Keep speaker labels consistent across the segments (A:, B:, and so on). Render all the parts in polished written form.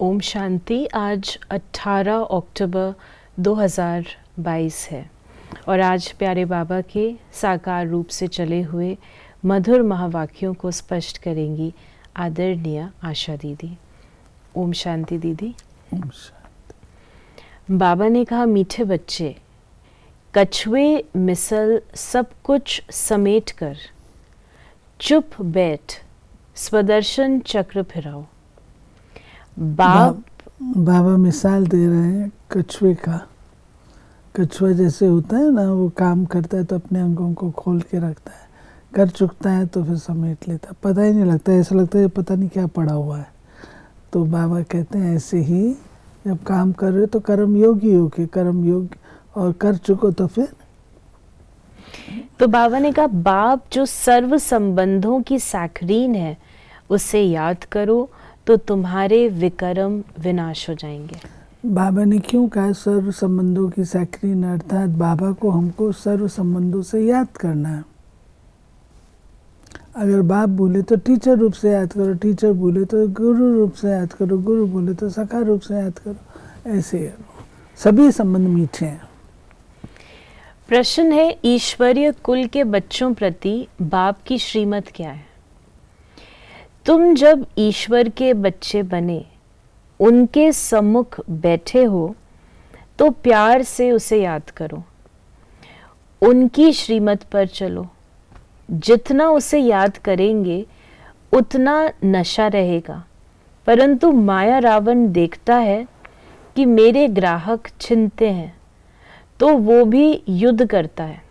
A: ओम शांति। आज 18 अक्टूबर 2022 है और आज प्यारे बाबा के साकार रूप से चले हुए मधुर महावाक्यों को स्पष्ट करेंगी आदरणीय आशा दीदी। ओम शांति दीदी।
B: ओम शांति।
A: बाबा ने कहा, मीठे बच्चे, कछुए मिसल सब कुछ समेट कर चुप बैठ स्वदर्शन चक्र फिराओ।
B: बाबा मिसाल दे रहे हैं कछुए का। कछुआ जैसे होता है ना, वो काम करता है तो अपने अंगों को खोल के रखता है, कर चुकता है तो फिर समेट लेता है, पता ही नहीं लगता, ऐसा लगता है पता नहीं क्या पड़ा हुआ है। तो बाबा कहते हैं ऐसे ही जब काम कर रहे हो तो कर्म योगी हो के कर्म योग, और कर चुको तो फिर।
A: तो बाबा ने कहा, बाप जो सर्व संबंधों की साखरीन है उसे याद करो तो तुम्हारे विकर्म विनाश हो जाएंगे।
B: बाबा ने क्यों कहा सर्व संबंधों की साखरीन? अर्थात बाबा को हमको सर्व संबंधों से याद करना है। अगर बाप बोले तो टीचर रूप से याद करो, टीचर बोले तो गुरु रूप से याद करो, गुरु बोले तो सखा रूप से याद करो। ऐसे सभी संबंध मीठे हैं।
A: प्रश्न है, ईश्वरीय कुल के बच्चों प्रति बाप की श्रीमत क्या है? तुम जब ईश्वर के बच्चे बने, उनके सम्मुख बैठे हो तो प्यार से उसे याद करो, उनकी श्रीमत पर चलो। जितना उसे याद करेंगे उतना नशा रहेगा, परंतु माया रावण देखता है कि मेरे ग्राहक छिनते हैं तो वो भी युद्ध करता है।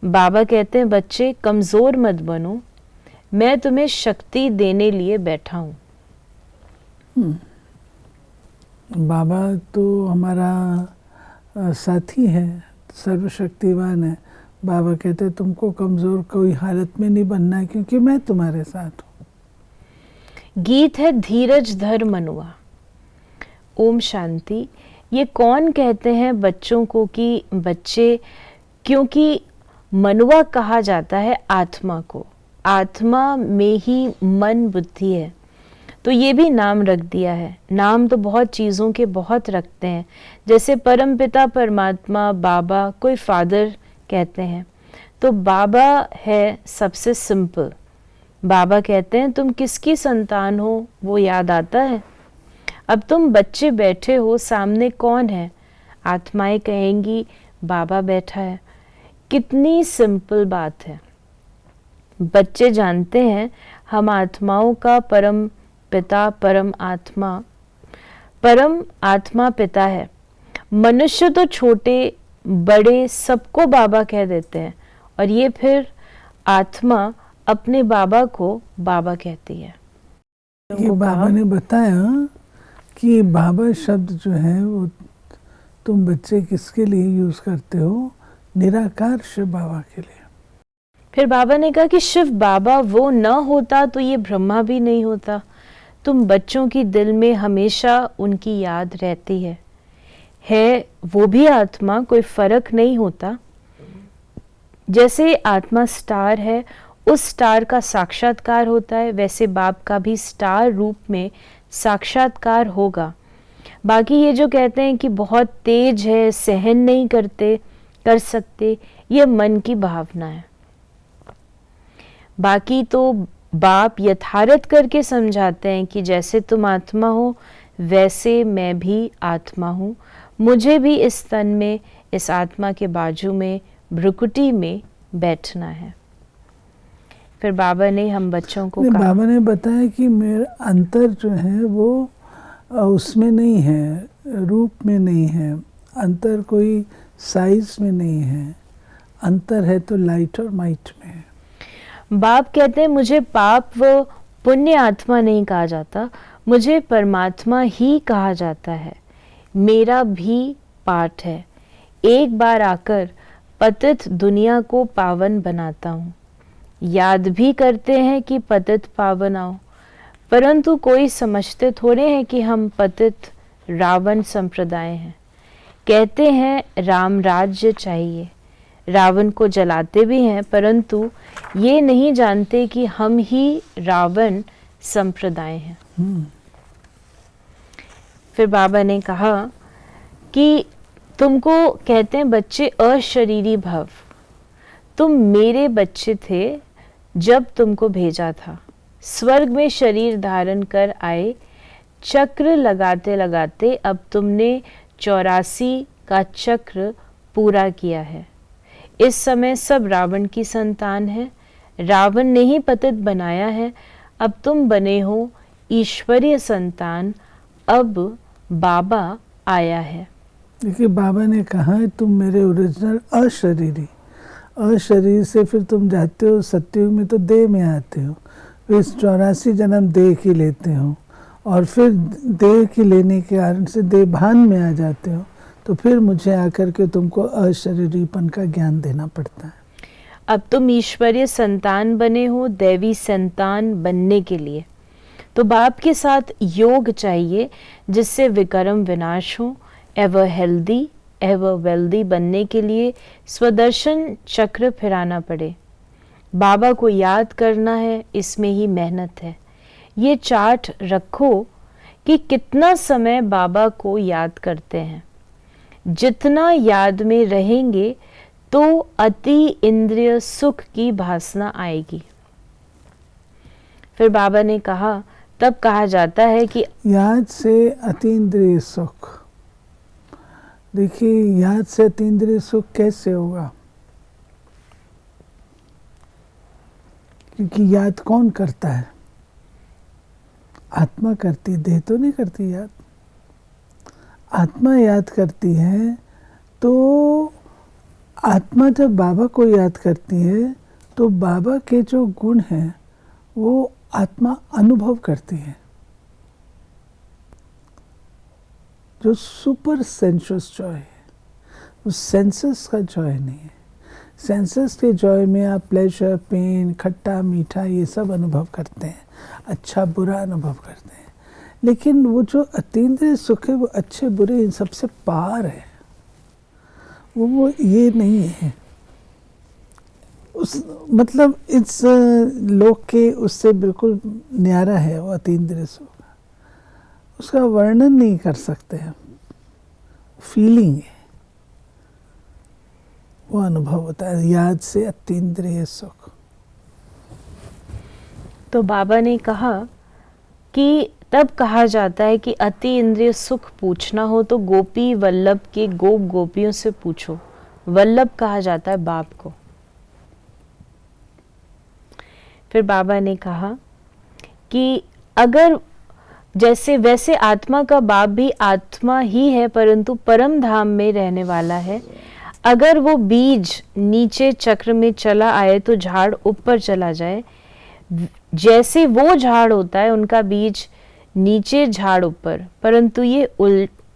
A: बाबा कहते हैं, बच्चे कमज़ोर मत बनो, मैं तुम्हें शक्ति देने लिए बैठा हूँ।
B: बाबा तो हमारा साथी है, सर्वशक्तिवान है। बाबा कहते हैं तुमको कमज़ोर कोई हालत में नहीं बनना है, क्योंकि मैं तुम्हारे साथ हूँ।
A: गीत है धीरज धर मनुआ। ओम शांति। ये कौन कहते हैं बच्चों को कि बच्चे, क्योंकि मनुआ कहा जाता है आत्मा को, आत्मा में ही मन बुद्धि है, तो ये भी नाम रख दिया है। नाम तो बहुत चीज़ों के बहुत रखते हैं, जैसे परम पिता परमात्मा, बाबा, कोई फादर कहते हैं। तो बाबा है सबसे सिंपल। बाबा कहते हैं तुम किसकी संतान हो वो याद आता है। अब तुम बच्चे बैठे हो, सामने कौन है? आत्माएं कहेंगी बाबा बैठा है। कितनी सिंपल बात है। बच्चे जानते हैं हम आत्माओं का परम पिता परम आत्मा पिता है। मनुष्य तो छोटे बड़े सबको बाबा कह देते हैं, और ये फिर आत्मा अपने बाबा को बाबा कहती है।
B: ये बाबा ने बताया कि बाबा शब्द जो है वो तुम बच्चे किसके लिए यूज करते हो? निराकार शिव बाबा के लिए।
A: फिर बाबा ने कहा कि शिव बाबा वो न होता तो ये ब्रह्मा भी नहीं होता। तुम बच्चों की दिल में हमेशा उनकी याद रहती है वो भी आत्मा, कोई फर्क नहीं होता। जैसे आत्मा स्टार है, उस स्टार का साक्षात्कार होता है, वैसे बाप का भी स्टार रूप में साक्षात्कार होगा। बाकी ये जो कहते हैं कि बहुत तेज है, सहन नहीं कर सकते, ये मन की भावना है। बाकी तो बाप यथार्थ करके समझाते हैं कि जैसे तुम आत्मा हो वैसे मैं भी आत्मा हूँ, मुझे भी इस तन में, इस आत्मा के बाजू में, भ्रुकुटी में बैठना है। फिर बाबा ने हम बच्चों को कहा,
B: बाबा ने बताया कि मेरा अंतर जो है वो उसमें नहीं है, रूप में नहीं है, अंतर कोई साइज में नहीं है, अंतर है तो लाइट और माइट में है।
A: बाप कहते हैं मुझे पाप व पुण्य आत्मा नहीं कहा जाता, मुझे परमात्मा ही कहा जाता है। मेरा भी पाठ है, एक बार आकर पतित दुनिया को पावन बनाता हूँ। याद भी करते हैं कि पतित पावन आओ, परंतु कोई समझते थोड़े हैं कि हम पतित रावण संप्रदाय हैं। कहते हैं राम राज्य चाहिए, रावण को जलाते भी हैं, परंतु ये नहीं जानते कि हम ही रावण संप्रदाय हैं। फिर बाबा ने कहा कि तुमको कहते हैं बच्चे अशरीरी भव, तुम मेरे बच्चे थे जब तुमको भेजा था, स्वर्ग में शरीर धारण कर आए, चक्र लगाते लगाते अब तुमने 84 का चक्र पूरा किया है। इस समय सब रावण की संतान है, रावण ने ही पतित बनाया है, अब तुम बने हो ईश्वरीय संतान, अब बाबा आया है।
B: देखिए बाबा ने कहा है तुम मेरे ओरिजिनल अशरीरी, अशरीर से फिर तुम जाते हो सत्युग में तो देह में आते हो, फिर इस 84 जन्म देह की लेते हो और फिर देह की लेने के कारण से देह भान में आ जाते हो, तो फिर मुझे आकर के तुमको अशरीरीपन का ज्ञान देना पड़ता है।
A: अब तुम ईश्वरीय संतान बने हो दैवी संतान बनने के लिए, तो बाप के साथ योग चाहिए जिससे विकर्म विनाश हो। एवर हेल्दी एवर वेल्दी बनने के लिए स्वदर्शन चक्र फिराना पड़े, बाबा को याद करना है, इसमें ही मेहनत है। ये चार्ट रखो कि कितना समय बाबा को याद करते हैं। जितना याद में रहेंगे तो अति इंद्रिय सुख की भासना आएगी। फिर बाबा ने कहा तब कहा जाता है कि
B: याद से अतीन्द्रिय सुख, देखिए याद से अतीन्द्रिय सुख कैसे होगा, क्योंकि याद कौन करता है, आत्मा करती, देह तो नहीं करती याद। आत्मा याद करती है, तो आत्मा जब बाबा को याद करती है तो बाबा के जो गुण हैं वो आत्मा अनुभव करती है, जो सुपर सेंसुअस जॉय है, वो सेंसस का जॉय नहीं है। सेंसस के जॉय में आप प्लेजर, पेन, खट्टा मीठा ये सब अनुभव करते हैं, अच्छा बुरा अनुभव करते हैं, लेकिन वो जो अतीन्द्रिय सुख है वो अच्छे बुरे इन सबसे पार है, वो ये नहीं है, उस मतलब इस लोक के उससे बिल्कुल न्यारा है वो अतीन्द्रिय सुख, उसका वर्णन नहीं कर सकते हम, फीलिंग है, वो अनुभव होता है याद से अतीन्द्रिय सुख।
A: तो बाबा ने कहा कि तब कहा जाता है कि अति इंद्रिय सुख पूछना हो तो गोपी वल्लभ के गोप गोपियों से पूछो। वल्लभ कहा जाता है बाप को। फिर बाबा ने कहा कि अगर जैसे वैसे आत्मा का बाप भी आत्मा ही है परंतु परम धाम में रहने वाला है, अगर वो बीज नीचे चक्र में चला आए तो झाड़ ऊपर चला जाए, जैसे वो झाड़ होता है उनका बीज नीचे झाड़ ऊपर, परंतु ये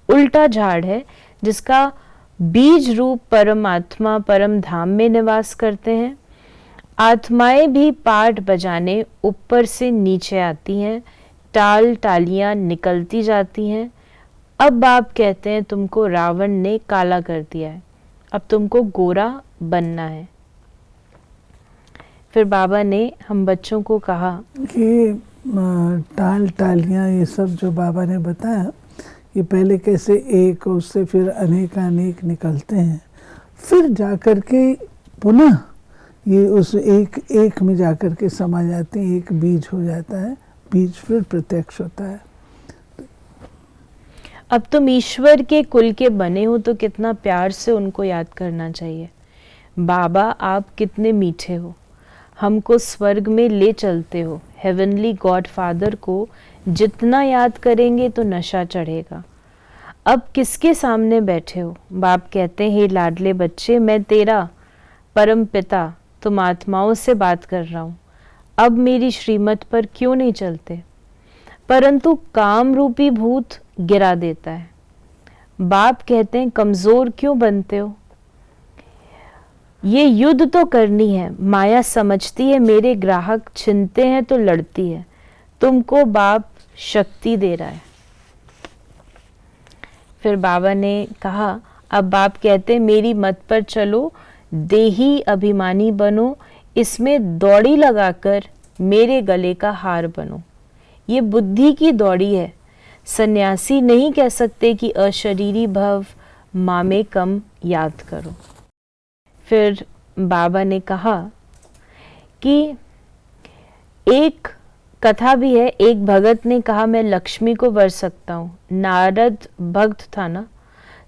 A: उल्टा झाड़ है जिसका बीज रूप परमात्मा परम धाम में निवास करते हैं। आत्माएं भी पाठ बजाने ऊपर से नीचे आती हैं, टाल टालियां निकलती जाती हैं। अब बाप कहते हैं तुमको रावण ने काला कर दिया है, अब तुमको गोरा बनना है। फिर बाबा ने हम बच्चों को कहा
B: कि टाल टालियाँ ये सब जो बाबा ने बताया, ये पहले कैसे एक उससे फिर अनेक निकलते हैं, फिर जाकर के पुनः ये उस एक में जाकर के समा जाते हैं, एक बीज हो जाता है, बीज फिर प्रत्यक्ष होता है।
A: अब तुम ईश्वर के कुल के बने हो तो कितना प्यार से उनको याद करना चाहिए। बाबा आप कितने मीठे हो, हमको स्वर्ग में ले चलते हो। हेवनली गॉड फादर को जितना याद करेंगे तो नशा चढ़ेगा। अब किसके सामने बैठे हो? बाप कहते हैं हे लाडले बच्चे, मैं तेरा परम पिता तुम आत्माओं से बात कर रहा हूँ। अब मेरी श्रीमत पर क्यों नहीं चलते? परंतु काम रूपी भूत गिरा देता है। बाप कहते हैं कमजोर क्यों बनते हो? ये युद्ध तो करनी है। माया समझती है मेरे ग्राहक छिनते हैं तो लड़ती है। तुमको बाप शक्ति दे रहा है। फिर बाबा ने कहा, अब बाप कहते हैं मेरी मत पर चलो, देही अभिमानी बनो, इसमें दौड़ी लगाकर मेरे गले का हार बनो। ये बुद्धि की दौड़ी है। सन्यासी नहीं कह सकते कि अशरीरी भव मामे कम याद करो। फिर बाबा ने कहा कि एक कथा भी है, एक भगत ने कहा मैं लक्ष्मी को वर सकता हूँ। नारद भक्त था ना,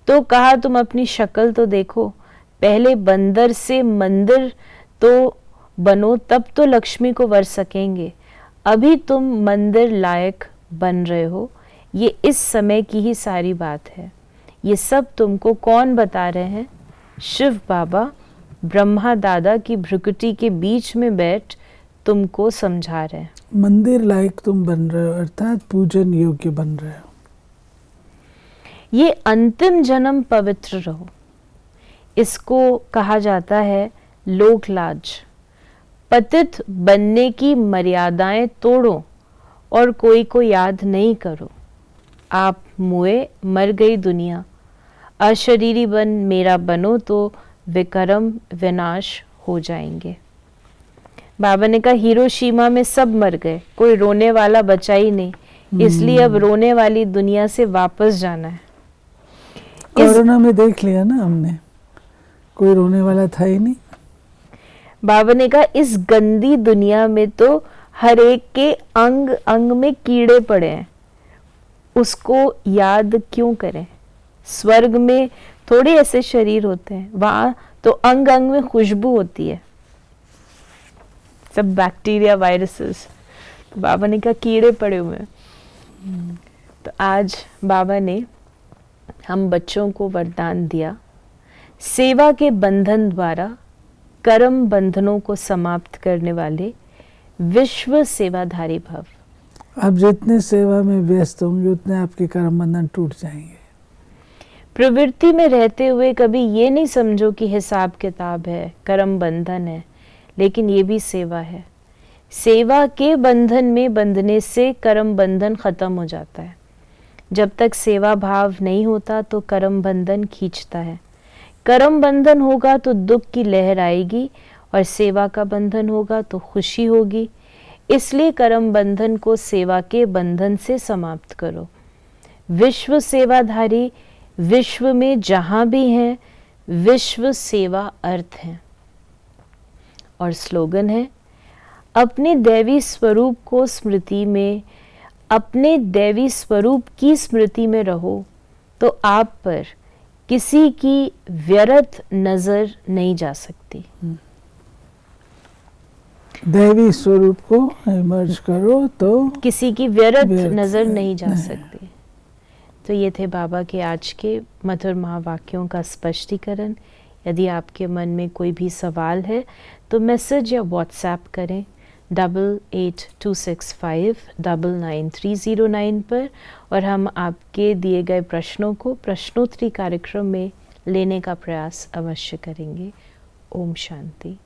A: तो कहा तुम अपनी शक्ल तो देखो, पहले बंदर से मंदिर तो बनो, तब तो लक्ष्मी को वर सकेंगे। अभी तुम मंदिर लायक बन रहे हो, ये इस समय की ही सारी बात है। ये सब तुमको कौन बता रहे हैं? शिव बाबा ब्रह्मा दादा की भ्रुकुटी के बीच में बैठ तुमको समझा रहे हैं।
B: मंदिर लायक तुम बन रहे हो, अर्थात पूजन योग्य बन रहे हो।
A: ये अंतिम जन्म पवित्र रहो, इसको कहा जाता है लोक लाज। पतित बनने की मर्यादाएं तोड़ो और कोई को याद नहीं करो। आप मुए, मर गई दुनिया, अशरीरी बन मेरा बनो तो विक्रम विनाश हो जाएंगे। बाबा ने कहा हिरोशिमा में सब मर गए, कोई रोने वाला बचा ही नहीं, इसलिए अब रोने वाली दुनिया से वापस जाना है।
B: कोरोना में देख लिया ना हमने, कोई रोने वाला था ही नहीं।
A: बाबा ने कहा इस गंदी दुनिया में तो हर एक के अंग अंग में कीड़े पड़े हैं, उसको याद क्यों करें? स्वर्ग में थोड़े ऐसे शरीर होते हैं, वहां तो अंग अंग में खुशबू होती है, सब बैक्टीरिया वायरसेस। तो बाबा ने कहा कीड़े पड़े हुए हैं। तो आज बाबा ने हम बच्चों को वरदान दिया, सेवा के बंधन द्वारा कर्म बंधनों को समाप्त करने वाले विश्व सेवाधारी भव।
B: आप जितने सेवा में व्यस्त होंगे उतने आपके कर्म बंधन टूट जाएंगे।
A: प्रवृत्ति में रहते हुए कभी ये नहीं समझो कि हिसाब किताब है, कर्म बंधन है, लेकिन ये भी सेवा है। सेवा के बंधन में बंधने से कर्म बंधन खत्म हो जाता है। जब तक सेवा भाव नहीं होता तो कर्म बंधन खींचता है। कर्म बंधन होगा तो दुख की लहर आएगी और सेवा का बंधन होगा तो खुशी होगी। इसलिए कर्म बंधन को सेवा के बंधन से समाप्त करो। विश्व सेवाधारी विश्व में जहां भी हैं, विश्व सेवा अर्थ है। और स्लोगन है अपने दैवी स्वरूप को स्मृति में, अपने दैवी स्वरूप की स्मृति में रहो तो आप पर किसी की व्यर्थ नजर नहीं जा सकती।
B: दैवी स्वरूप को इमर्ज करो तो
A: किसी की व्यर्थ नजर नहीं जा सकती। तो ये थे बाबा के आज के मधुर महावाक्यों का स्पष्टीकरण। यदि आपके मन में कोई भी सवाल है तो मैसेज या व्हाट्सएप करें 8826599309 पर, और हम आपके दिए गए प्रश्नों को प्रश्नोत्तरी कार्यक्रम में लेने का प्रयास अवश्य करेंगे। ओम शांति।